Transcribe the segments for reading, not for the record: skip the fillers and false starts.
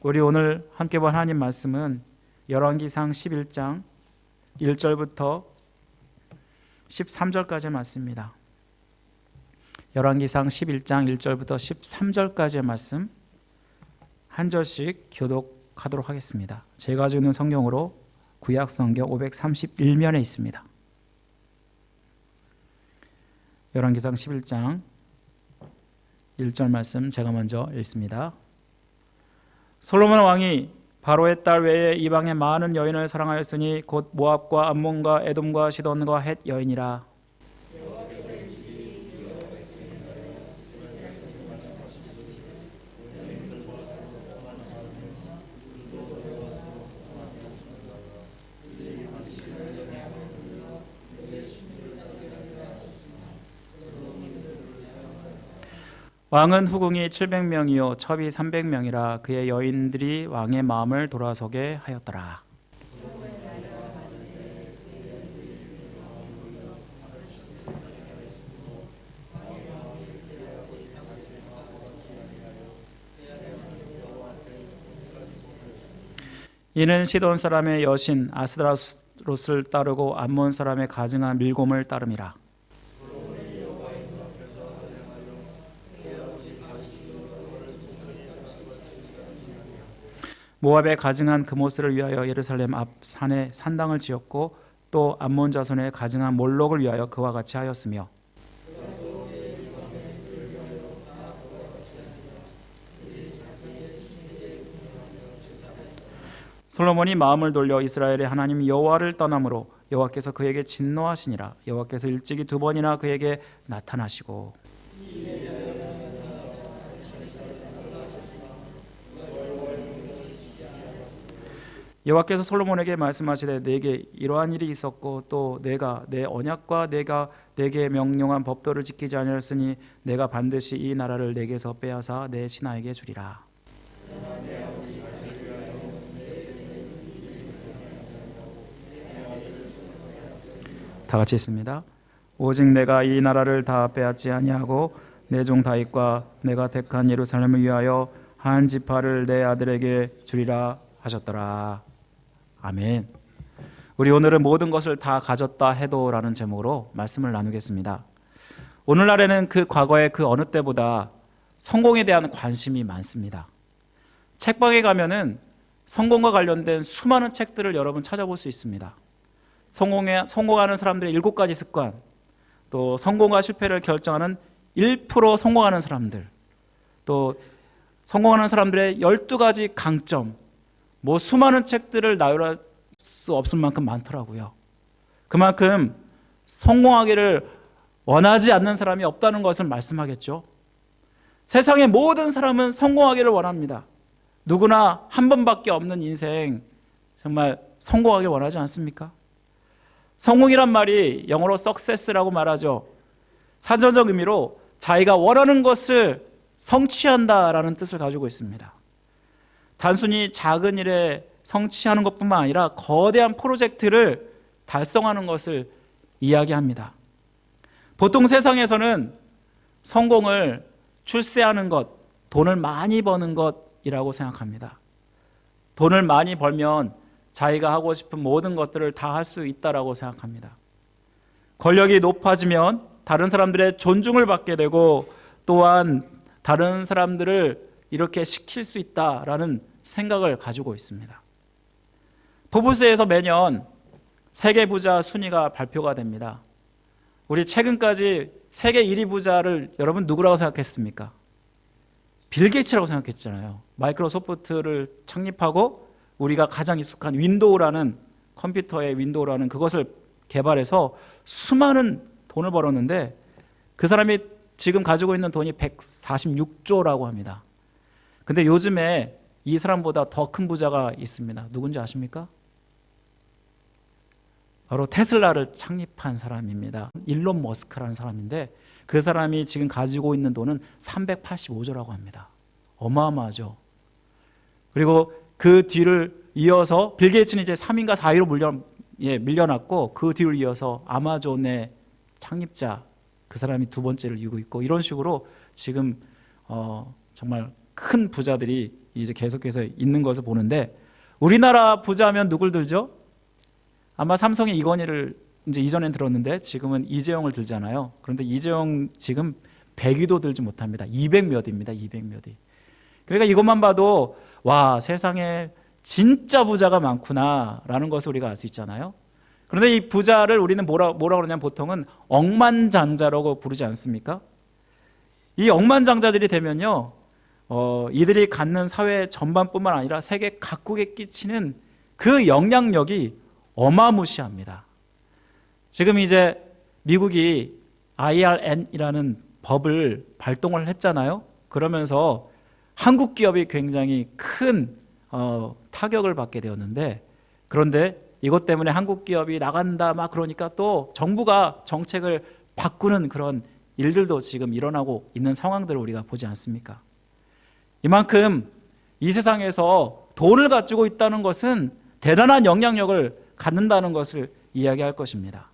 우리 오늘 함께 본 하나님 말씀은 열왕기상 11장 1절부터 13절까지의 말씀입니다. 열왕기상 11장 1절부터 13절까지의 말씀 한 절씩 교독하도록 하겠습니다. 제가 가지고 있는 성경으로 구약 성경 531면에 있습니다. 열왕기상 11장 1절 말씀 제가 먼저 읽습니다. 솔로몬 왕이 바로의 딸 외에 이방의 많은 여인을 사랑하였으니 곧 모압과 암몬과 에돔과 시돈과 헷 여인이라. 왕은 후궁이 700명이요 첩이 300명이라 그의 여인들이 왕의 마음을 돌아서게 하였더라. 이는 시돈 사람의 여신 아스다롯을 따르고 암몬 사람의 가증한 밀곰을 따름이라. 모압의 가증한 그모스를 위하여 예루살렘 앞 산에 산당을 지었고 또 암몬 자손의 가증한 몰록을 위하여 그와 같이 하였으며 솔로몬이 마음을 돌려 이스라엘의 하나님 여호와를 떠남으로 여호와께서 그에게 진노하시니라. 여호와께서 일찍이 2번이나 그에게 나타나시고 여호와께서 솔로몬에게 말씀하시되 내게 이러한 일이 있었고 또 내가 내 언약과 내가 내게 명령한 법도를 지키지 아니하였으니 내가 반드시 이 나라를 내게서 빼앗아 내 신하에게 주리라. 다 같이 있습니다. 오직 내가 이 나라를 다 빼앗지 아니하고 내 종 다윗과 내가 택한 예루살렘을 위하여 한 지파를 내 아들에게 주리라 하셨더라. 아멘. 우리 오늘은 모든 것을 다 가졌다 해도라는 제목으로 말씀을 나누겠습니다. 오늘날에는 그 과거의 그 어느 때보다 성공에 대한 관심이 많습니다. 책방에 가면은 성공과 관련된 수많은 책들을 여러분 찾아볼 수 있습니다. 성공하는 사람들의 7가지 습관, 또 성공과 실패를 결정하는 1% 성공하는 사람들, 또 성공하는 사람들의 12가지 강점, 수많은 책들을 나열할 수 없을 만큼 많더라고요. 그만큼 성공하기를 원하지 않는 사람이 없다는 것을 말씀하겠죠. 세상의 모든 사람은 성공하기를 원합니다. 누구나 한 번밖에 없는 인생, 정말 성공하길 원하지 않습니까? 성공이란 말이 영어로 success라고 말하죠. 사전적 의미로 자기가 원하는 것을 성취한다라는 뜻을 가지고 있습니다. 단순히 작은 일에 성취하는 것뿐만 아니라 거대한 프로젝트를 달성하는 것을 이야기합니다. 보통 세상에서는 성공을 출세하는 것, 돈을 많이 버는 것이라고 생각합니다. 돈을 많이 벌면 자기가 하고 싶은 모든 것들을 다 할 수 있다라고 생각합니다. 권력이 높아지면 다른 사람들의 존중을 받게 되고 또한 다른 사람들을 이렇게 시킬 수 있다라는 생각을 가지고 있습니다. 포브스에서 매년 세계 부자 순위가 발표가 됩니다. 우리 최근까지 세계 1위 부자를 여러분 누구라고 생각했습니까? 빌 게이츠라고 생각했잖아요. 마이크로소프트를 창립하고 우리가 가장 익숙한 윈도우라는 컴퓨터의 윈도우라는 그것을 개발해서 수많은 돈을 벌었는데 그 사람이 지금 가지고 있는 돈이 146조라고 합니다. 근데 요즘에 이 사람보다 더 큰 부자가 있습니다. 누군지 아십니까? 바로 테슬라를 창립한 사람입니다. 일론 머스크라는 사람인데 그 사람이 지금 가지고 있는 돈은 385조라고 합니다. 어마어마하죠. 그리고 그 뒤를 이어서 빌 게이츠는 이제 3위인가 4위로 밀려났고 그 뒤를 이어서 아마존의 창립자 그 사람이 2번째를 이루고 있고 이런 식으로 지금 정말 큰 부자들이 이제 계속해서 있는 것을 보는데, 우리나라 부자면 누굴 들죠? 아마 삼성의 이건희를 이제 이전엔 들었는데 지금은 이재용을 들잖아요. 그런데 이재용 지금 100위도 들지 못합니다. 200몇입니다. 200몇이. 그러니까 이것만 봐도 와, 세상에 진짜 부자가 많구나라는 것을 우리가 알 수 있잖아요. 그런데 이 부자를 우리는 뭐라 그러냐면 보통은 억만장자라고 부르지 않습니까? 이 억만장자들이 되면요, 이들이 갖는 사회 전반뿐만 아니라 세계 각국에 끼치는 그 영향력이 어마무시합니다. 지금 이제 미국이 IRN이라는 법을 발동을 했잖아요. 그러면서 한국 기업이 굉장히 큰 타격을 받게 되었는데, 그런데 이것 때문에 한국 기업이 나간다 막 그러니까 또 정부가 정책을 바꾸는 그런 일들도 지금 일어나고 있는 상황들을 우리가 보지 않습니까? 이만큼 이 세상에서 돈을 가지고 있다는 것은 대단한 영향력을 갖는다는 것을 이야기할 것입니다.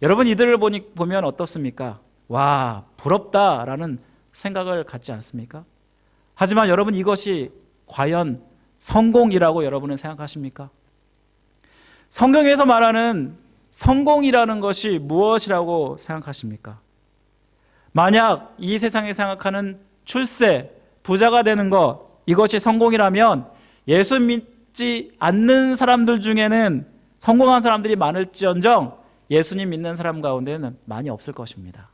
여러분, 이들을 보면 어떻습니까? 와, 부럽다라는 생각을 갖지 않습니까? 하지만 여러분, 이것이 과연 성공이라고 여러분은 생각하십니까? 성경에서 말하는 성공이라는 것이 무엇이라고 생각하십니까? 만약 이 세상에 생각하는 출세, 부자가 되는 것, 이것이 성공이라면 예수 믿지 않는 사람들 중에는 성공한 사람들이 많을지언정 예수님 믿는 사람 가운데는 많이 없을 것입니다.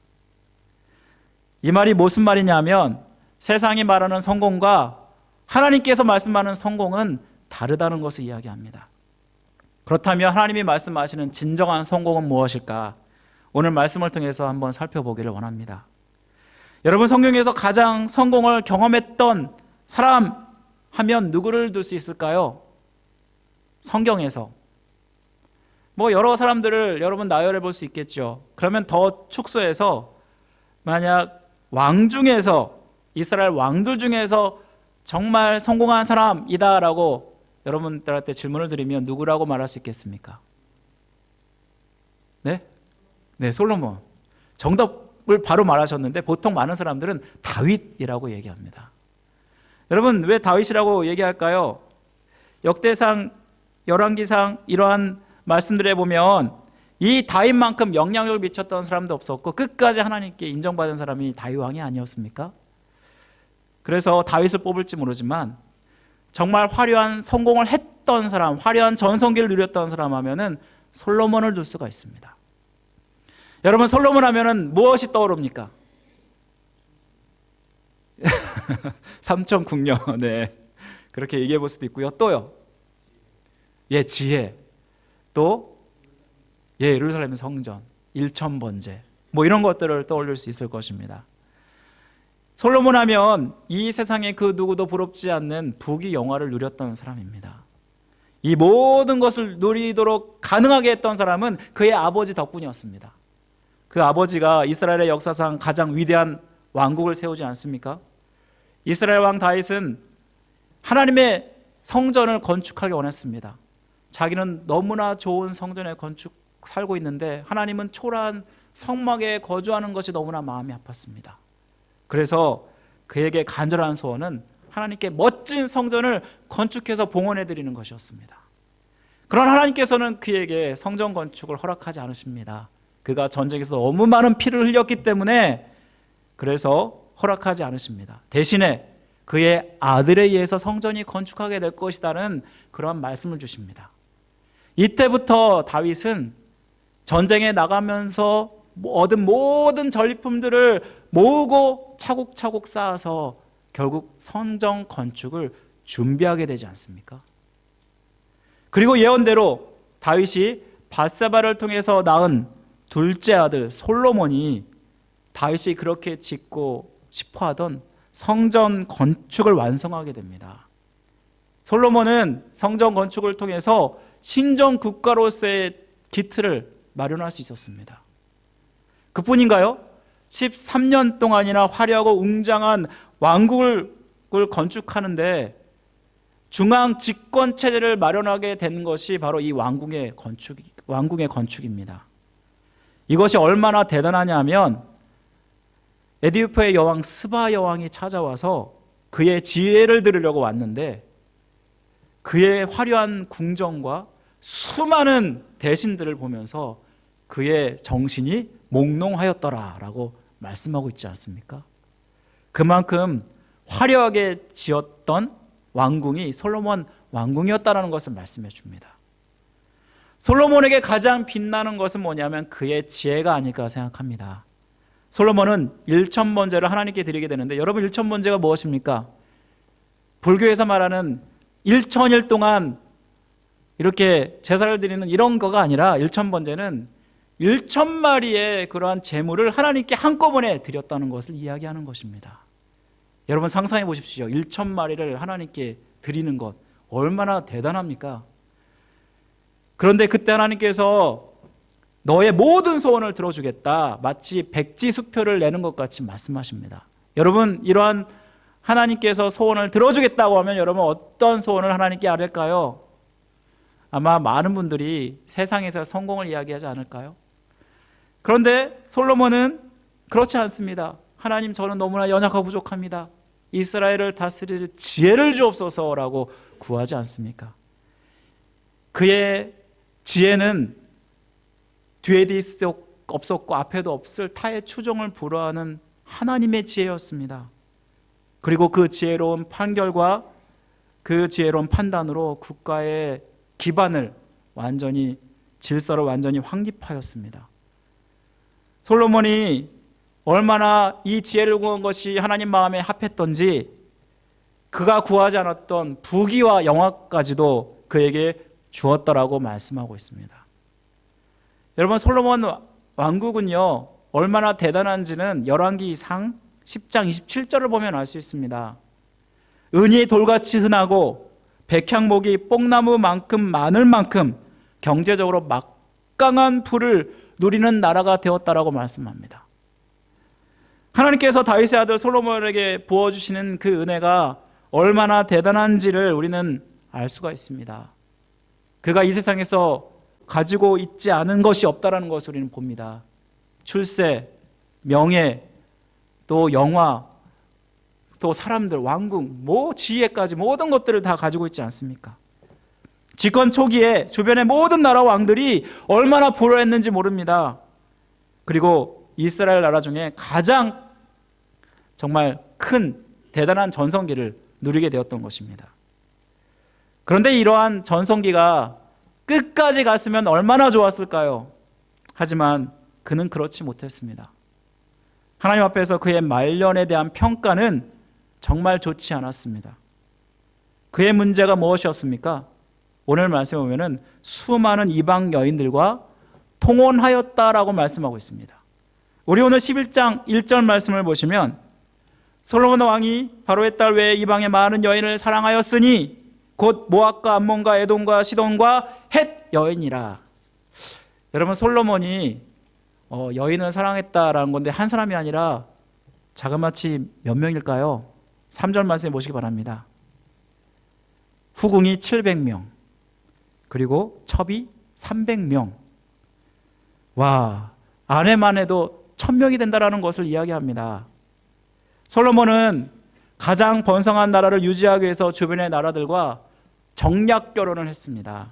이 말이 무슨 말이냐면 세상이 말하는 성공과 하나님께서 말씀하는 성공은 다르다는 것을 이야기합니다. 그렇다면 하나님이 말씀하시는 진정한 성공은 무엇일까? 오늘 말씀을 통해서 한번 살펴보기를 원합니다. 여러분, 성경에서 가장 성공을 경험했던 사람 하면 누구를 둘 수 있을까요? 성경에서 여러 사람들을 여러분 나열해 볼 수 있겠죠. 그러면 더 축소해서 만약 왕 중에서, 이스라엘 왕들 중에서 정말 성공한 사람이다라고 여러분들한테 질문을 드리면 누구라고 말할 수 있겠습니까? 네? 네, 솔로몬. 정답을 바로 말하셨는데 보통 많은 사람들은 다윗이라고 얘기합니다. 여러분, 왜 다윗이라고 얘기할까요? 역대상, 열왕기상 이러한 말씀들에 보면 이 다윗만큼 영향력을 미쳤던 사람도 없었고 끝까지 하나님께 인정받은 사람이 다윗 왕이 아니었습니까? 그래서 다윗을 뽑을지 모르지만 정말 화려한 성공을 했던 사람, 화려한 전성기를 누렸던 사람 하면은 솔로몬을 둘 수가 있습니다. 여러분, 솔로몬 하면은 무엇이 떠오릅니까? 삼천 궁녀. 네, 그렇게 얘기해 볼 수도 있고요. 또요, 예, 지혜. 또 예루살렘 성전, 일천번제, 이런 것들을 떠올릴 수 있을 것입니다. 솔로몬 하면 이 세상에 그 누구도 부럽지 않는 부귀 영화를 누렸던 사람입니다. 이 모든 것을 누리도록 가능하게 했던 사람은 그의 아버지 덕분이었습니다. 그 아버지가 이스라엘의 역사상 가장 위대한 왕국을 세우지 않습니까? 이스라엘 왕 다윗은 하나님의 성전을 건축하기 원했습니다. 자기는 너무나 좋은 성전에 살고 있는데 하나님은 초라한 성막에 거주하는 것이 너무나 마음이 아팠습니다. 그래서 그에게 간절한 소원은 하나님께 멋진 성전을 건축해서 봉헌해 드리는 것이었습니다. 그러나 하나님께서는 그에게 성전 건축을 허락하지 않으십니다. 그가 전쟁에서 너무 많은 피를 흘렸기 때문에 그래서 허락하지 않으십니다. 대신에 그의 아들에 의해서 성전이 건축하게 될 것이라는 그러한 말씀을 주십니다. 이때부터 다윗은 전쟁에 나가면서 얻은 모든 전리품들을 모으고 차곡차곡 쌓아서 결국 성전 건축을 준비하게 되지 않습니까? 그리고 예언대로 다윗이 밧세바를 통해서 낳은 둘째 아들 솔로몬이 다윗이 그렇게 짓고 싶어하던 성전 건축을 완성하게 됩니다. 솔로몬은 성전 건축을 통해서 신정 국가로서의 기틀을 마련할 수 있었습니다. 그뿐인가요? 13년 동안이나 화려하고 웅장한 왕국을 건축하는데 중앙 집권 체제를 마련하게 된 것이 바로 이 왕궁의 건축입니다. 이것이 얼마나 대단하냐면 에디오피아의 여왕 스바 여왕이 찾아와서 그의 지혜를 들으려고 왔는데 그의 화려한 궁정과 수많은 대신들을 보면서 그의 정신이 몽롱하였더라라고 말씀하고 있지 않습니까? 그만큼 화려하게 지었던 왕궁이 솔로몬 왕궁이었다는 것을 말씀해 줍니다. 솔로몬에게 가장 빛나는 것은 뭐냐면 그의 지혜가 아닐까 생각합니다. 솔로몬은 일천번제를 하나님께 드리게 되는데, 여러분 일천번제가 무엇입니까? 불교에서 말하는 일천일 동안 이렇게 제사를 드리는 이런 거가 아니라, 일천번제는 1,000마리의 그러한 제물을 하나님께 한꺼번에 드렸다는 것을 이야기하는 것입니다. 여러분 상상해 보십시오. 1,000마리를 하나님께 드리는 것 얼마나 대단합니까? 그런데 그때 하나님께서 너의 모든 소원을 들어주겠다, 마치 백지수표를 내는 것 같이 말씀하십니다. 여러분, 이러한 하나님께서 소원을 들어주겠다고 하면 여러분 어떤 소원을 하나님께 아뢰까요? 아마 많은 분들이 세상에서 성공을 이야기하지 않을까요? 그런데 솔로몬은 그렇지 않습니다. 하나님, 저는 너무나 연약하고 부족합니다. 이스라엘을 다스릴 지혜를 주옵소서라고 구하지 않습니까? 그의 지혜는 뒤에도 없었고 앞에도 없을 타의 추종을 불허하는 하나님의 지혜였습니다. 그리고 그 지혜로운 판결과 그 지혜로운 판단으로 국가의 기반을 완전히, 질서를 완전히 확립하였습니다. 솔로몬이 얼마나 이 지혜를 구한 것이 하나님 마음에 합했던지 그가 구하지 않았던 부귀와 영화까지도 그에게 주었더라고 말씀하고 있습니다. 여러분, 솔로몬 왕국은요 얼마나 대단한지는 열왕기상 10장 27절을 보면 알 수 있습니다. 은이 돌같이 흔하고 백향목이 뽕나무만큼 많을 만큼 경제적으로 막강한 부를 누리는 나라가 되었다라고 말씀합니다. 하나님께서 다윗의 아들 솔로몬에게 부어주시는 그 은혜가 얼마나 대단한지를 우리는 알 수가 있습니다. 그가 이 세상에서 가지고 있지 않은 것이 없다라는 것을 우리는 봅니다. 출세, 명예, 또 영화, 또 사람들, 왕궁, 지혜까지 모든 것들을 다 가지고 있지 않습니까? 집권 초기에 주변의 모든 나라 왕들이 얼마나 부러워했는지 모릅니다. 그리고 이스라엘 나라 중에 가장 정말 큰 대단한 전성기를 누리게 되었던 것입니다. 그런데 이러한 전성기가 끝까지 갔으면 얼마나 좋았을까요? 하지만 그는 그렇지 못했습니다. 하나님 앞에서 그의 말년에 대한 평가는 정말 좋지 않았습니다. 그의 문제가 무엇이었습니까? 오늘 말씀에 보면은 수많은 이방 여인들과 통혼하였다라고 말씀하고 있습니다. 우리 오늘 11장 1절 말씀을 보시면 솔로몬 왕이 바로의 딸 외에 이방의 많은 여인을 사랑하였으니 곧 모압과 암몬과 에돔과 시돈과 헷 여인이라. 여러분, 솔로몬이 여인을 사랑했다라는 건데 한 사람이 아니라 자그마치 몇 명일까요? 3절 말씀해 보시기 바랍니다. 후궁이 700명, 그리고 첩이 300명. 와, 아내만 해도 1000명이 된다라는 것을 이야기합니다. 솔로몬은 가장 번성한 나라를 유지하기 위해서 주변의 나라들과 정략 결혼을 했습니다.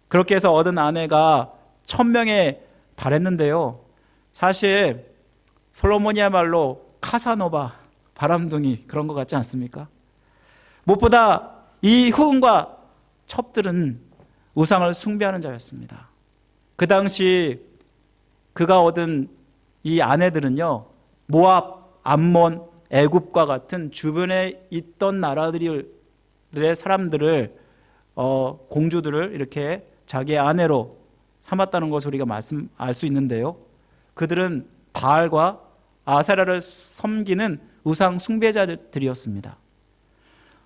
그렇게 해서 얻은 아내가 1000명에 달했는데요. 사실 솔로몬이야말로 카사노바, 바람둥이 그런 것 같지 않습니까? 무엇보다 이 후궁과 첩들은 우상을 숭배하는 자였습니다. 그 당시 그가 얻은 이 아내들은요, 모압, 암몬, 애굽과 같은 주변에 있던 나라들의 사람들을, 공주들을 이렇게 자기의 아내로 삼았다는 것을 우리가 알 수 있는데요. 그들은 바알과 아세라를 섬기는 우상 숭배자들이었습니다.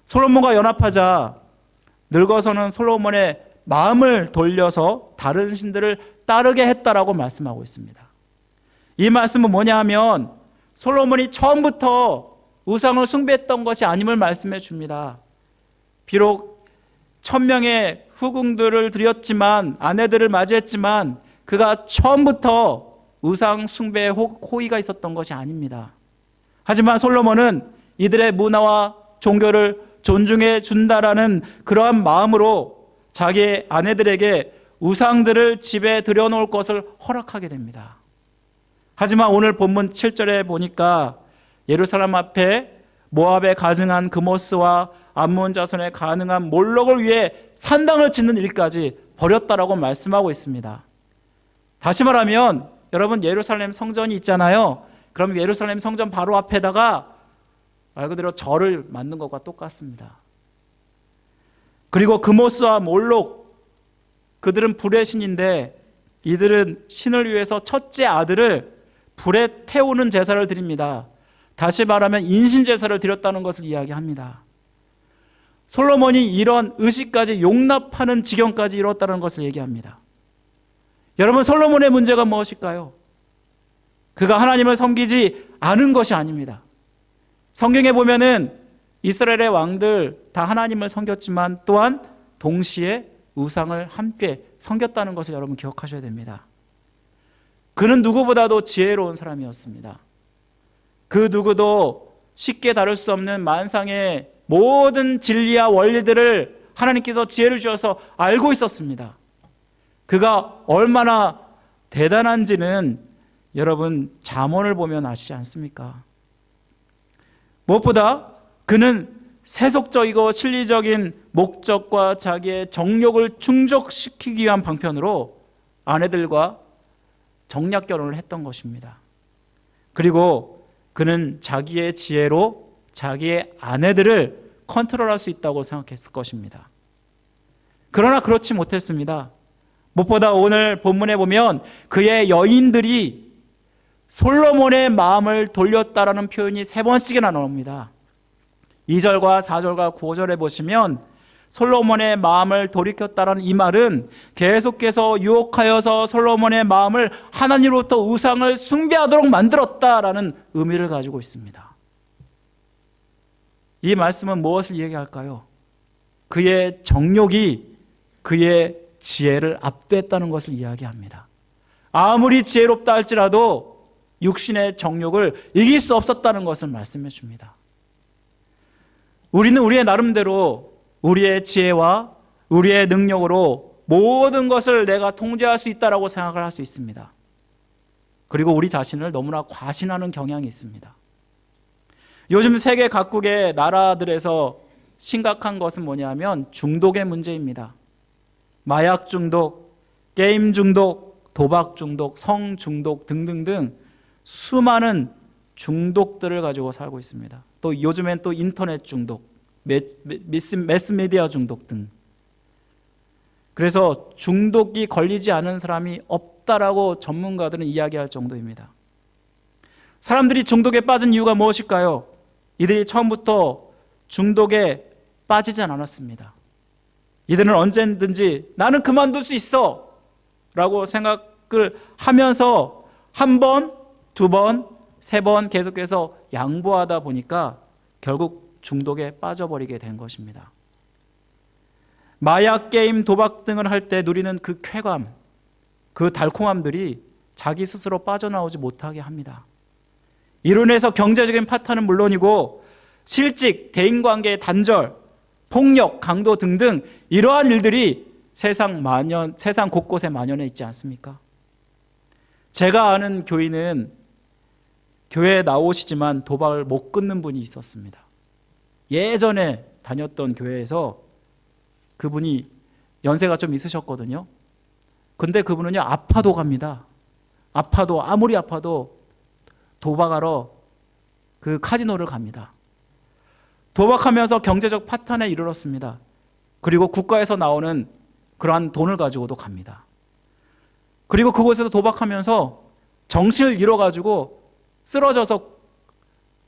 솔로몬과 연합하자 늙어서는 솔로몬의 마음을 돌려서 다른 신들을 따르게 했다라고 말씀하고 있습니다. 이 말씀은 뭐냐 하면 솔로몬이 처음부터 우상을 숭배했던 것이 아님을 말씀해 줍니다. 비록 1000명의 후궁들을 드렸지만, 아내들을 맞이했지만 그가 처음부터 우상 숭배에 호의가 있었던 것이 아닙니다. 하지만 솔로몬은 이들의 문화와 종교를 존중해 준다라는 그러한 마음으로 자기의 아내들에게 우상들을 집에 들여놓을 것을 허락하게 됩니다. 하지만 오늘 본문 7절에 보니까 예루살렘 앞에 모압에 가증한 그모스와 암몬 자손에 가능한 몰록을 위해 산당을 짓는 일까지 벌였다라고 말씀하고 있습니다. 다시 말하면 여러분, 예루살렘 성전이 있잖아요. 그럼 예루살렘 성전 바로 앞에다가 말 그대로 절을 만든 것과 똑같습니다. 그리고 그모스와 몰록, 그들은 불의 신인데 이들은 신을 위해서 첫째 아들을 불에 태우는 제사를 드립니다. 다시 말하면 인신제사를 드렸다는 것을 이야기합니다. 솔로몬이 이런 의식까지 용납하는 지경까지 이뤘다는 것을 얘기합니다. 여러분, 솔로몬의 문제가 무엇일까요? 그가 하나님을 섬기지 않은 것이 아닙니다. 성경에 보면은 이스라엘의 왕들 다 하나님을 섬겼지만 또한 동시에 우상을 함께 섬겼다는 것을 여러분 기억하셔야 됩니다. 그는 누구보다도 지혜로운 사람이었습니다. 그 누구도 쉽게 다룰 수 없는 만상의 모든 진리와 원리들을 하나님께서 지혜를 주셔서 알고 있었습니다. 그가 얼마나 대단한지는 여러분 잠언을 보면 아시지 않습니까? 무엇보다 그는 세속적이고 실리적인 목적과 자기의 정욕을 충족시키기 위한 방편으로 아내들과 정략 결혼을 했던 것입니다. 그리고 그는 자기의 지혜로 자기의 아내들을 컨트롤할 수 있다고 생각했을 것입니다. 그러나 그렇지 못했습니다. 무엇보다 오늘 본문에 보면 그의 여인들이 솔로몬의 마음을 돌렸다라는 표현이 3번씩이나 나옵니다. 2절과 4절과 9절에 보시면 솔로몬의 마음을 돌이켰다라는 이 말은 계속해서 유혹하여서 솔로몬의 마음을 하나님으로부터 우상을 숭배하도록 만들었다라는 의미를 가지고 있습니다. 이 말씀은 무엇을 얘기할까요? 그의 정욕이 그의 지혜를 압도했다는 것을 이야기합니다. 아무리 지혜롭다 할지라도 육신의 정욕을 이길 수 없었다는 것을 말씀해 줍니다. 우리는 우리의 나름대로 우리의 지혜와 우리의 능력으로 모든 것을 내가 통제할 수 있다라고 생각을 할 수 있습니다. 그리고 우리 자신을 너무나 과신하는 경향이 있습니다. 요즘 세계 각국의 나라들에서 심각한 것은 뭐냐면 중독의 문제입니다. 마약 중독, 게임 중독, 도박 중독, 성 중독 등등등 수많은 중독들을 가지고 살고 있습니다. 또 요즘엔 또 인터넷 중독, 매스미디어 중독 등. 그래서 중독이 걸리지 않은 사람이 없다라고 전문가들은 이야기할 정도입니다. 사람들이 중독에 빠진 이유가 무엇일까요? 이들이 처음부터 중독에 빠지지 않았습니다. 이들은 언제든지 나는 그만둘 수 있어 라고 생각을 하면서 한 번, 두 번, 세 번 계속해서 양보하다 보니까 결국 중독에 빠져버리게 된 것입니다. 마약, 게임, 도박 등을 할 때 누리는 그 쾌감, 그 달콤함들이 자기 스스로 빠져나오지 못하게 합니다. 이로 인해서 경제적인 파탄은 물론이고 실직, 대인관계의 단절, 폭력, 강도 등등 이러한 일들이 세상 곳곳에 만연해 있지 않습니까? 제가 아는 교인은 교회에 나오시지만 도박을 못 끊는 분이 있었습니다. 예전에 다녔던 교회에서 그분이 연세가 좀 있으셨거든요. 근데 그분은요, 아파도 갑니다. 아무리 아파도 도박하러 그 카지노를 갑니다. 도박하면서 경제적 파탄에 이르렀습니다. 그리고 국가에서 나오는 그러한 돈을 가지고도 갑니다. 그리고 그곳에서 도박하면서 정신을 잃어가지고 쓰러져서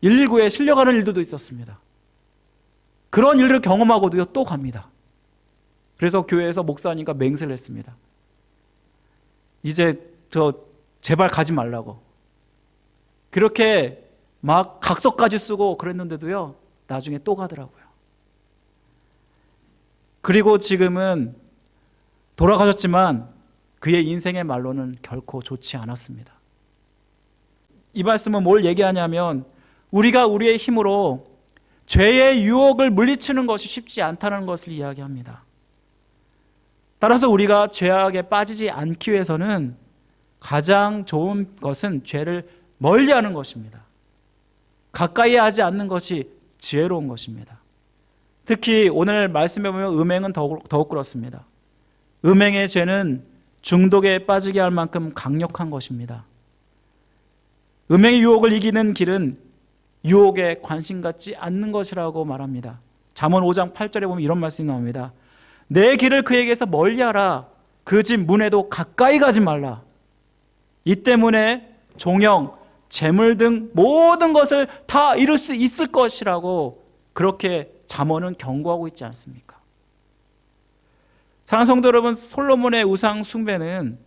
119에 실려가는 일들도 있었습니다. 그런 일을 경험하고도요, 또 갑니다. 그래서 교회에서 목사님과 맹세를 했습니다. 이제 제발 가지 말라고. 그렇게 막 각서까지 쓰고 그랬는데도요, 나중에 또 가더라고요. 그리고 지금은 돌아가셨지만 그의 인생의 말로는 결코 좋지 않았습니다. 이 말씀은 뭘 얘기하냐면 우리가 우리의 힘으로 죄의 유혹을 물리치는 것이 쉽지 않다는 것을 이야기합니다. 따라서 우리가 죄악에 빠지지 않기 위해서는 가장 좋은 것은 죄를 멀리하는 것입니다. 가까이 하지 않는 것이 지혜로운 것입니다. 특히 오늘 말씀해 보면 음행은 더욱 그렇습니다. 음행의 죄는 중독에 빠지게 할 만큼 강력한 것입니다. 음행의 유혹을 이기는 길은 유혹에 관심 갖지 않는 것이라고 말합니다. 잠언 5장 8절에 보면 이런 말씀이 나옵니다. 내 길을 그에게서 멀리하라. 그 집 문에도 가까이 가지 말라. 이 때문에 종영, 재물 등 모든 것을 다 이룰 수 있을 것이라고 그렇게 잠언은 경고하고 있지 않습니까? 사랑하는 성도 여러분, 솔로몬의 우상 숭배는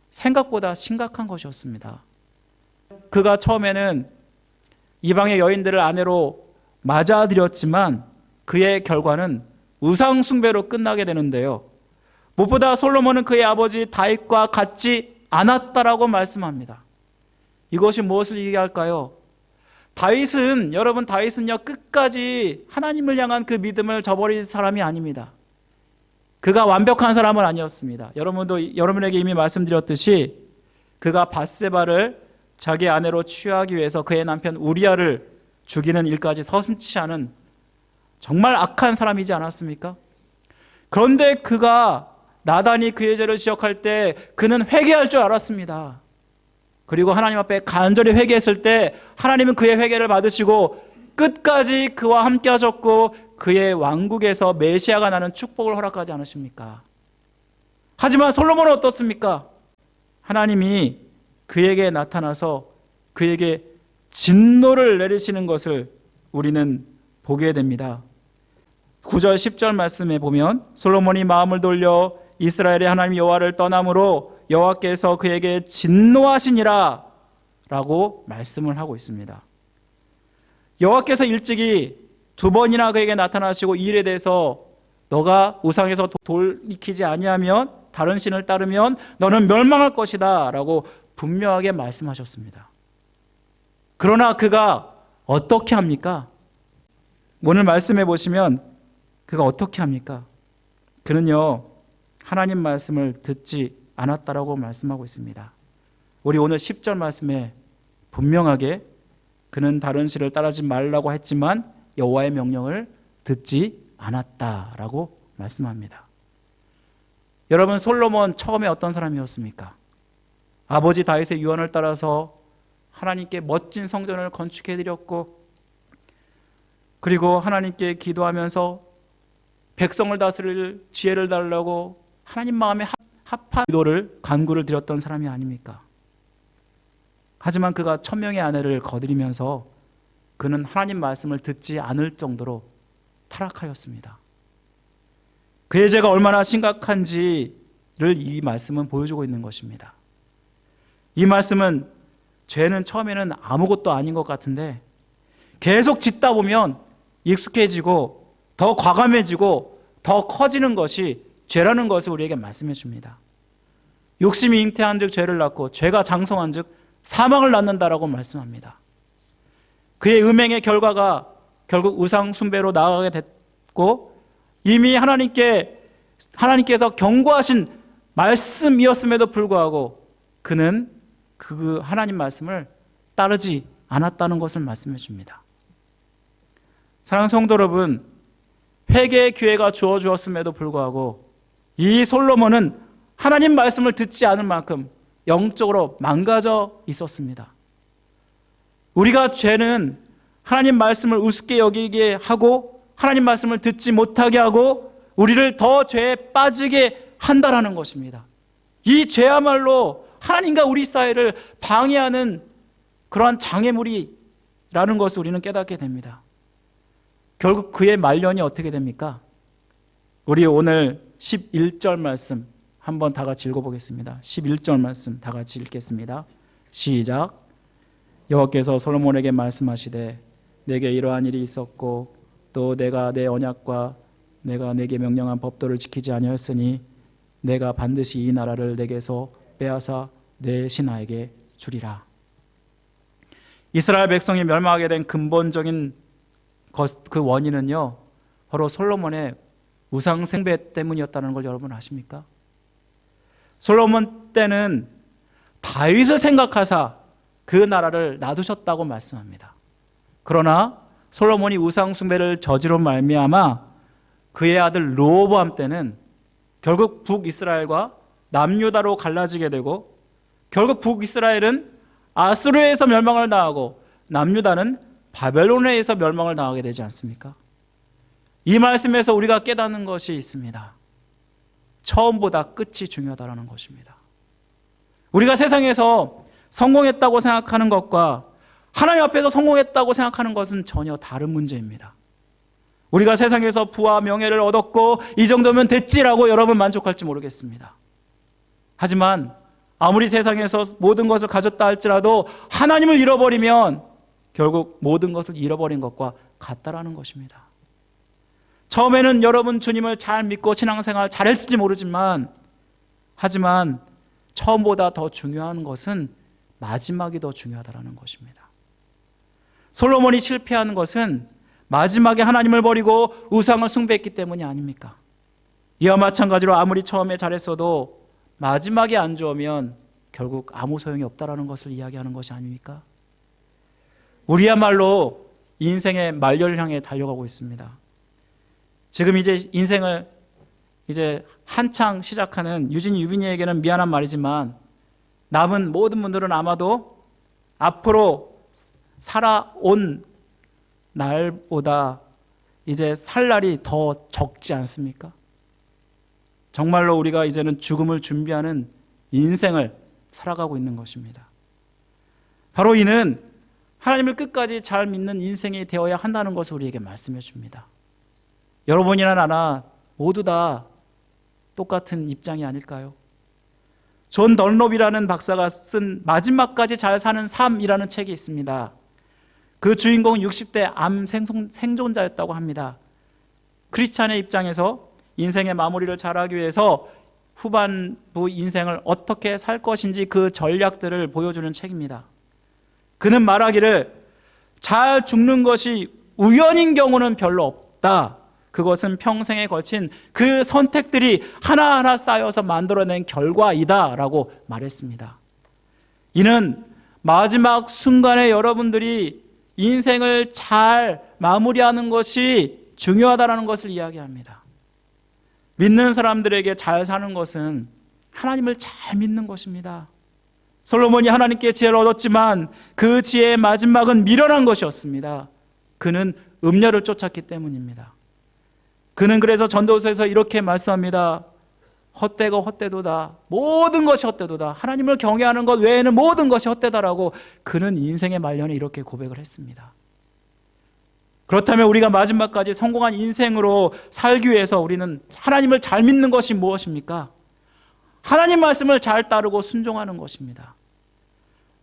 생각보다 심각한 것이었습니다. 그가 처음에는 이방의 여인들을 아내로 맞아들였지만 그의 결과는 우상 숭배로 끝나게 되는데요. 무엇보다 솔로몬은 그의 아버지 다윗과 같지 않았다라고 말씀합니다. 이것이 무엇을 얘기할까요? 다윗은요 끝까지 하나님을 향한 그 믿음을 저버린 사람이 아닙니다. 그가 완벽한 사람은 아니었습니다. 여러분에게 이미 말씀드렸듯이 그가 밧세바를 자기 아내로 취하기 위해서 그의 남편 우리아를 죽이는 일까지 서슴지 않은 정말 악한 사람이지 않았습니까? 그런데 그가 나단이 그의 죄를 지적할 때 그는 회개할 줄 알았습니다. 그리고 하나님 앞에 간절히 회개했을 때 하나님은 그의 회개를 받으시고 끝까지 그와 함께 하셨고 그의 왕국에서 메시아가 나는 축복을 허락하지 않으십니까? 하지만 솔로몬은 어떻습니까? 하나님이 그에게 나타나서 그에게 진노를 내리시는 것을 우리는 보게 됩니다. 9절 10절 말씀에 보면 솔로몬이 마음을 돌려 이스라엘의 하나님 여호와를 떠남으로 여호와께서 그에게 진노하시니라 라고 말씀을 하고 있습니다. 여호와께서 일찍이 두 번이나 그에게 나타나시고 이 일에 대해서 너가 우상에서 돌이키지 아니하면 다른 신을 따르면 너는 멸망할 것이다 라고 분명하게 말씀하셨습니다. 그러나 그가 어떻게 합니까? 오늘 말씀해 보시면 그가 어떻게 합니까? 그는요 하나님 말씀을 듣지 않았다라고 말씀하고 있습니다. 우리 오늘 10절 말씀에 분명하게 그는 다른 신을 따르지 말라고 했지만 여호와의 명령을 듣지 않았다라고 말씀합니다. 여러분, 솔로몬 처음에 어떤 사람이었습니까? 아버지 다윗의 유언을 따라서 하나님께 멋진 성전을 건축해 드렸고, 그리고 하나님께 기도하면서 백성을 다스릴 지혜를 달라고 하나님 마음에 합한 기도를 간구를 드렸던 사람이 아닙니까? 하지만 그가 1000명의 아내를 거드리면서 그는 하나님 말씀을 듣지 않을 정도로 타락하였습니다. 그의 죄가 얼마나 심각한지를 이 말씀은 보여주고 있는 것입니다. 이 말씀은 죄는 처음에는 아무것도 아닌 것 같은데 계속 짓다 보면 익숙해지고 더 과감해지고 더 커지는 것이 죄라는 것을 우리에게 말씀해 줍니다. 욕심이 잉태한 즉 죄를 낳고 죄가 장성한 즉 사망을 낳는다라고 말씀합니다. 그의 음행의 결과가 결국 우상 숭배로 나아가게 됐고, 이미 하나님께서 경고하신 말씀이었음에도 불구하고 그는 그 하나님 말씀을 따르지 않았다는 것을 말씀해 줍니다. 사랑하는 성도 여러분, 회개의 기회가 주어졌음에도 불구하고 이 솔로몬은 하나님 말씀을 듣지 않을 만큼 영적으로 망가져 있었습니다. 우리가 죄는 하나님 말씀을 우습게 여기게 하고 하나님 말씀을 듣지 못하게 하고 우리를 더 죄에 빠지게 한다라는 것입니다. 이 죄야말로 하나님과 우리 사이를 방해하는 그러한 장애물이라는 것을 우리는 깨닫게 됩니다. 결국 그의 말년이 어떻게 됩니까? 우리 오늘 11절 말씀 한번 다 같이 읽어보겠습니다. 11절 말씀 다 같이 읽겠습니다. 시작. 여호와께서 솔로몬에게 말씀하시되 내게 이러한 일이 있었고 또 내가 내 언약과 내가 내게 명령한 법도를 지키지 아니하였으니 내가 반드시 이 나라를 내게서 빼앗아 내 신하에게 주리라. 이스라엘 백성이 멸망하게 된 근본적인 그 원인은요, 바로 솔로몬의 우상 숭배 때문이었다는 걸 여러분 아십니까? 솔로몬 때는 다윗을 생각하사 그 나라를 놔두셨다고 말씀합니다. 그러나 솔로몬이 우상 숭배를 저지로 말미암아 그의 아들 르호보암 때는 결국 북이스라엘과 남유다로 갈라지게 되고, 결국 북이스라엘은 아수르에서 멸망을 당하고 남유다는 바벨론에 의해서 멸망을 당하게 되지 않습니까? 이 말씀에서 우리가 깨닫는 것이 있습니다. 처음보다 끝이 중요하다는 것입니다. 우리가 세상에서 성공했다고 생각하는 것과 하나님 앞에서 성공했다고 생각하는 것은 전혀 다른 문제입니다. 우리가 세상에서 부와 명예를 얻었고 이 정도면 됐지라고 여러분 만족할지 모르겠습니다. 하지만 아무리 세상에서 모든 것을 가졌다 할지라도 하나님을 잃어버리면 결국 모든 것을 잃어버린 것과 같다라는 것입니다. 처음에는 여러분 주님을 잘 믿고 신앙생활 잘했을지 모르지만, 하지만 처음보다 더 중요한 것은 마지막이 더 중요하다는 것입니다. 솔로몬이 실패하는 것은 마지막에 하나님을 버리고 우상을 숭배했기 때문이 아닙니까? 이와 마찬가지로 아무리 처음에 잘했어도 마지막에 안 좋으면 결국 아무 소용이 없다라는 것을 이야기하는 것이 아닙니까? 우리야말로 인생의 말년을 향해 달려가고 있습니다. 지금 이제 인생을 이제 한창 시작하는 유진이 유빈이에게는 미안한 말이지만, 남은 모든 분들은 아마도 앞으로 살아온 날보다 이제 살 날이 더 적지 않습니까? 정말로 우리가 이제는 죽음을 준비하는 인생을 살아가고 있는 것입니다. 바로 이는 하나님을 끝까지 잘 믿는 인생이 되어야 한다는 것을 우리에게 말씀해 줍니다. 여러분이나 나나 모두 다 똑같은 입장이 아닐까요? 존 던롭이라는 박사가 쓴 마지막까지 잘 사는 삶이라는 책이 있습니다. 그 주인공은 60대 암 생존자였다고 합니다. 크리스찬의 입장에서 인생의 마무리를 잘하기 위해서 후반부 인생을 어떻게 살 것인지 그 전략들을 보여주는 책입니다. 그는 말하기를 잘 죽는 것이 우연인 경우는 별로 없다. 그것은 평생에 걸친 그 선택들이 하나하나 쌓여서 만들어낸 결과이다 라고 말했습니다. 이는 마지막 순간에 여러분들이 인생을 잘 마무리하는 것이 중요하다는 것을 이야기합니다. 믿는 사람들에게 잘 사는 것은 하나님을 잘 믿는 것입니다. 솔로몬이 하나님께 지혜를 얻었지만 그 지혜의 마지막은 미련한 것이었습니다. 그는 음녀를 쫓았기 때문입니다. 그는 그래서 전도서에서 이렇게 말씀합니다. 헛되고 헛되도다. 모든 것이 헛되도다. 하나님을 경외하는 것 외에는 모든 것이 헛되다라고 그는 인생의 말년에 이렇게 고백을 했습니다. 그렇다면 우리가 마지막까지 성공한 인생으로 살기 위해서 우리는 하나님을 잘 믿는 것이 무엇입니까? 하나님 말씀을 잘 따르고 순종하는 것입니다.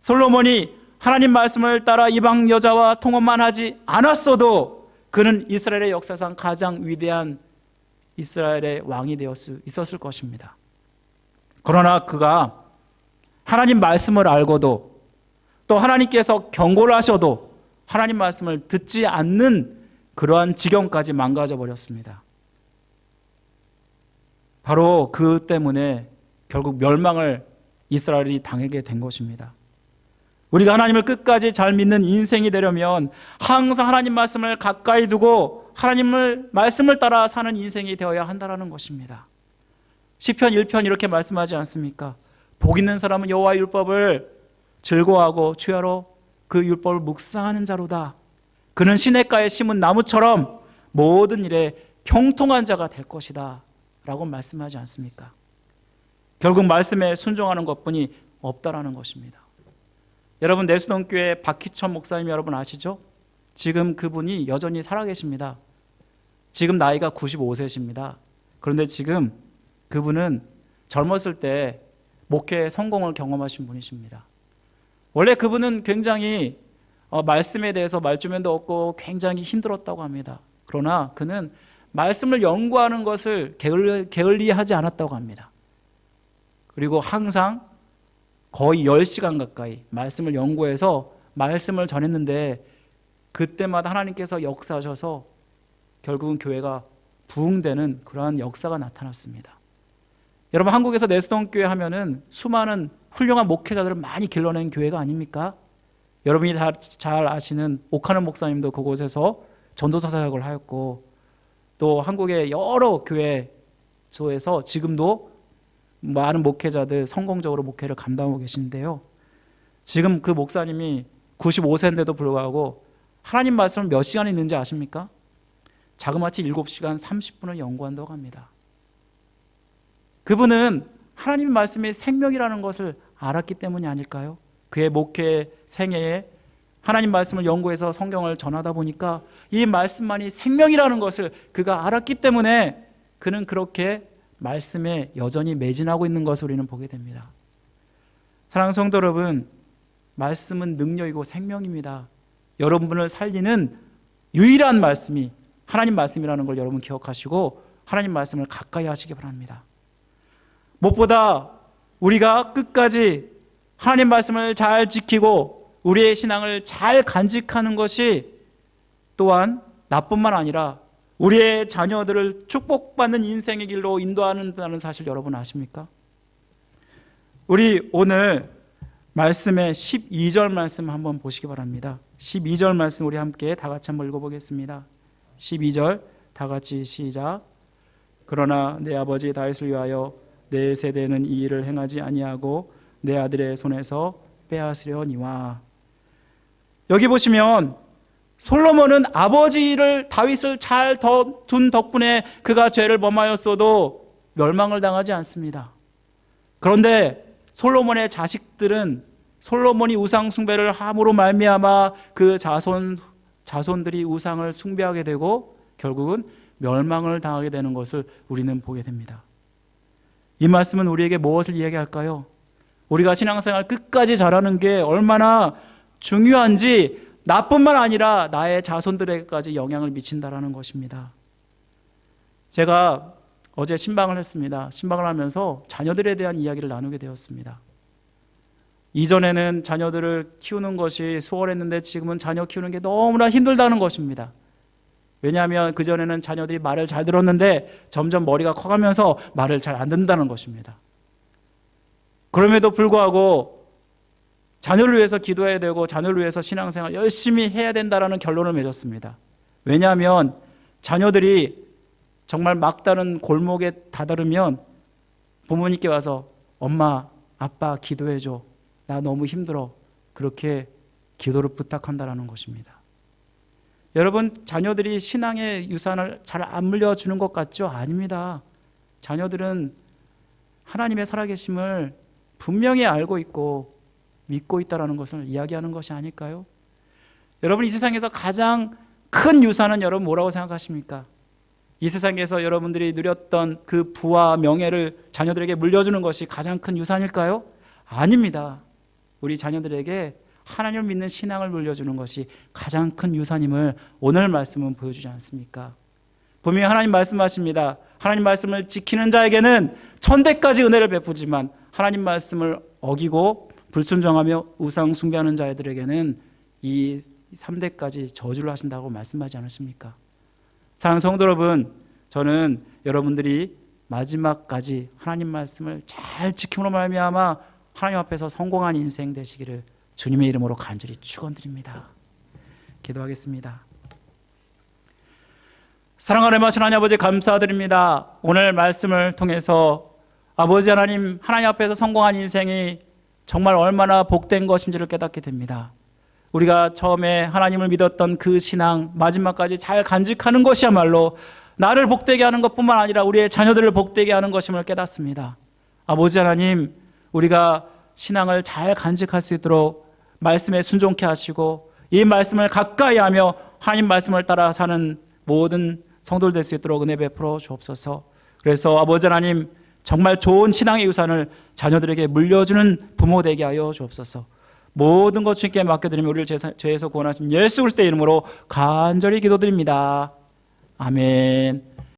솔로몬이 하나님 말씀을 따라 이방 여자와 통혼만 하지 않았어도 그는 이스라엘의 역사상 가장 위대한 이스라엘의 왕이 되어 있었을 것입니다. 그러나 그가 하나님 말씀을 알고도 또 하나님께서 경고를 하셔도 하나님 말씀을 듣지 않는 그러한 지경까지 망가져 버렸습니다. 바로 그 때문에 결국 멸망을 이스라엘이 당하게 된 것입니다. 우리가 하나님을 끝까지 잘 믿는 인생이 되려면 항상 하나님 말씀을 가까이 두고 하나님을 말씀을 따라 사는 인생이 되어야 한다는 것입니다. 시편 1편 이렇게 말씀하지 않습니까? 복 있는 사람은 여호와의 율법을 즐거워하고 주야로 그 율법을 묵상하는 자로다. 그는 시냇가에 심은 나무처럼 모든 일에 형통한 자가 될 것이다 라고 말씀하지 않습니까? 결국 말씀에 순종하는 것뿐이 없다라는 것입니다. 여러분, 내수동교회 박희천 목사님 여러분 아시죠? 지금 그분이 여전히 살아계십니다. 지금 나이가 95세십니다. 그런데 지금 그분은 젊었을 때 목회 성공을 경험하신 분이십니다. 원래 그분은 굉장히 말씀에 대해서 말주변도 없고 굉장히 힘들었다고 합니다. 그러나 그는 말씀을 연구하는 것을 게을리하지 않았다고 합니다. 그리고 항상 거의 10시간 가까이 말씀을 연구해서 말씀을 전했는데 그때마다 하나님께서 역사하셔서 결국은 교회가 부흥되는 그러한 역사가 나타났습니다. 여러분, 한국에서 내수동교회 하면은 수많은 훌륭한 목회자들을 많이 길러낸 교회가 아닙니까? 여러분이 다 잘 아시는 옥하는 목사님도 그곳에서 전도사 사역을 하였고, 또 한국의 여러 교회소에서 지금도 많은 목회자들 성공적으로 목회를 감당하고 계신데요, 지금 그 목사님이 95세인데도 불구하고 하나님 말씀을 몇 시간 읽는지 아십니까? 자그마치 7시간 30분을 연구한다고 합니다. 그분은 하나님 말씀이 생명이라는 것을 알았기 때문이 아닐까요? 그의 목회 생애에 하나님 말씀을 연구해서 성경을 전하다 보니까 이 말씀만이 생명이라는 것을 그가 알았기 때문에 그는 그렇게 말씀에 여전히 매진하고 있는 것을 우리는 보게 됩니다. 사랑하는 성도 여러분, 말씀은 능력이고 생명입니다. 여러분을 살리는 유일한 말씀이 하나님 말씀이라는 걸 여러분 기억하시고 하나님 말씀을 가까이 하시기 바랍니다. 무엇보다 우리가 끝까지 하나님 말씀을 잘 지키고 우리의 신앙을 잘 간직하는 것이 또한 나뿐만 아니라 우리의 자녀들을 축복받는 인생의 길로 인도하는다는 사실 여러분 아십니까? 우리 오늘 말씀의 12절 말씀 한번 보시기 바랍니다. 12절 말씀 우리 함께 다 같이 한번 읽어보겠습니다. 12절 다 같이 시작. 그러나 내 아버지 다윗을 위하여 내 세대는 이 일을 행하지 아니하고 내 아들의 손에서 빼앗으려니와. 여기 보시면 솔로몬은 아버지를 다윗을 잘 둔 덕분에 그가 죄를 범하였어도 멸망을 당하지 않습니다. 그런데 솔로몬의 자식들은 솔로몬이 우상 숭배를 함으로 말미암아 그 자손들이 우상을 숭배하게 되고 결국은 멸망을 당하게 되는 것을 우리는 보게 됩니다. 이 말씀은 우리에게 무엇을 이야기할까요? 우리가 신앙생활 끝까지 잘하는 게 얼마나 중요한지 나뿐만 아니라 나의 자손들에게까지 영향을 미친다라는 것입니다. 제가 어제 신방을 했습니다. 신방을 하면서 자녀들에 대한 이야기를 나누게 되었습니다. 이전에는 자녀들을 키우는 것이 수월했는데 지금은 자녀 키우는 게 너무나 힘들다는 것입니다. 왜냐하면 그전에는 자녀들이 말을 잘 들었는데 점점 머리가 커가면서 말을 잘 안 듣는다는 것입니다. 그럼에도 불구하고 자녀를 위해서 기도해야 되고 자녀를 위해서 신앙생활 열심히 해야 된다는 결론을 맺었습니다. 왜냐하면 자녀들이 정말 막다른 골목에 다다르면 부모님께 와서 엄마, 아빠 기도해줘. 나 너무 힘들어. 그렇게 기도를 부탁한다는 것입니다. 여러분, 자녀들이 신앙의 유산을 잘 안 물려주는 것 같죠? 아닙니다. 자녀들은 하나님의 살아계심을 분명히 알고 있고 믿고 있다는 것을 이야기하는 것이 아닐까요? 여러분, 이 세상에서 가장 큰 유산은 여러분 뭐라고 생각하십니까? 이 세상에서 여러분들이 누렸던 그 부와 명예를 자녀들에게 물려주는 것이 가장 큰 유산일까요? 아닙니다. 우리 자녀들에게 하나님을 믿는 신앙을 물려주는 것이 가장 큰 유산임을 오늘 말씀은 보여주지 않습니까? 분명히 하나님 말씀하십니다. 하나님 말씀을 지키는 자에게는 천대까지 은혜를 베푸지만 하나님 말씀을 어기고 불순종하며 우상 숭배하는 자들에게는 이 3대까지 저주를 하신다고 말씀하지 않으십니까? 사랑하는 성도 여러분, 저는 여러분들이 마지막까지 하나님 말씀을 잘 지킴으로 말미암아 하나님 앞에서 성공한 인생 되시기를 주님의 이름으로 간절히 축원드립니다. 기도하겠습니다. 사랑하는 하나님 아버지, 감사드립니다. 오늘 말씀을 통해서 아버지 하나님 앞에서 성공한 인생이 정말 얼마나 복된 것인지를 깨닫게 됩니다. 우리가 처음에 하나님을 믿었던 그 신앙 마지막까지 잘 간직하는 것이야말로 나를 복되게 하는 것뿐만 아니라 우리의 자녀들을 복되게 하는 것임을 깨닫습니다. 아버지 하나님, 우리가 신앙을 잘 간직할 수 있도록 말씀에 순종케 하시고 이 말씀을 가까이 하며 하나님 말씀을 따라 사는 모든 성도들 될 수 있도록 은혜 베풀어 주옵소서. 그래서 아버지 하나님, 정말 좋은 신앙의 유산을 자녀들에게 물려주는 부모 되게 하여 주옵소서. 모든 것 주님께 맡겨드리며 우리를 죄에서 구원하신 예수 그리스도의 이름으로 간절히 기도드립니다. 아멘.